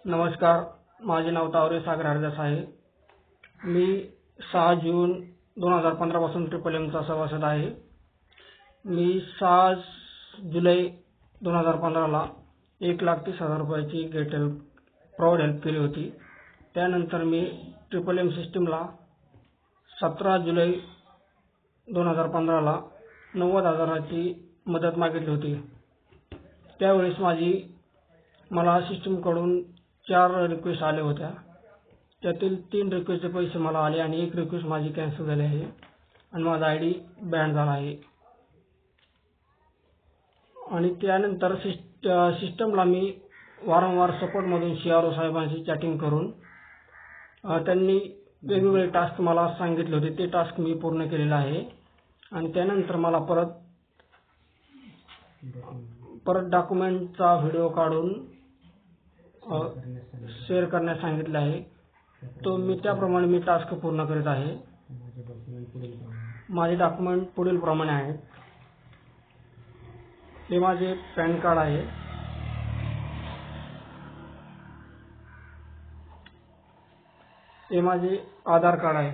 नमस्कार, माझे नाव तावरे सागर हरदास आहे। मी 6 जून 2015 पासून ट्रिपल-एमचा सभासद आहे। मी 6 जुलै 2015 ला 1,30,000 रुपयाची गेट हेल्प प्रॉव्हिडंट हेल्प केली होती। त्यानंतर मी ट्रिपल-एम सिस्टीमला 17 जुलै 2015 ला 90,000ची मदत मागितली होती। त्यावेळेस मला सिस्टीमकडून 4 रिक्वेस्ट आल्या होत्या। त्यातील 3 रिक्वेस्टचे पैसे मला आले आणि 1 रिक्वेस्ट माझी कॅन्सल झाली आहे आणि माझा आयडी बॅन झाला आहे। आणि त्यानंतर सिस्टमला मी वारंवार सपोर्ट मधून CRO साहेबांशी चॅटिंग करून त्यांनी वेगवेगळे टास्क मला सांगितले होते, ते टास्क मी पूर्ण केलेला आहे। आणि त्यानंतर मला परत डॉक्युमेंटचा व्हिडिओ काढून शेअर करण्यास सांगितले आहे। त्याप्रमाणे मी टास्क पूर्ण करीत आहे। माझे डॉक्युमेंट पुढील प्रमाणे आहेत। हे माझे पॅन कार्ड आहे, हे माझे आधार कार्ड आहे,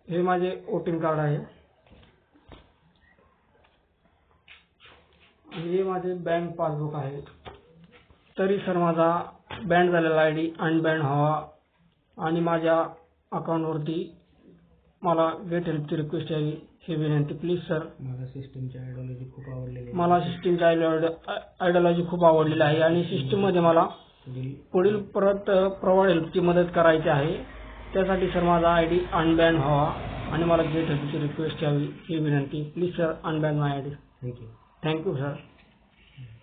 हे माझे वोटिंग कार्ड आहे, हे माझे बँक पासबुक आहे। तरी सर माझा बॅन झालेला आयडी अनबॅन व्हावा आणि माझ्या अकाउंटवरती मला गेट हेल्पची रिक्वेस्ट यावी ही विनंती। प्लीज सर, मला सिस्टीमची आयडियोलॉजी खूप आवडलेली आहे आणि सिस्टीममध्ये मला पुढील परत प्रॉव्हिडंट हेल्पची मदत करायची आहे। त्यासाठी सर माझा आयडी अनबॅन व्हावा आणि मला गेट हेल्पची रिक्वेस्ट यावी ही विनंती। Please sir, unban my ID. Thank you sir.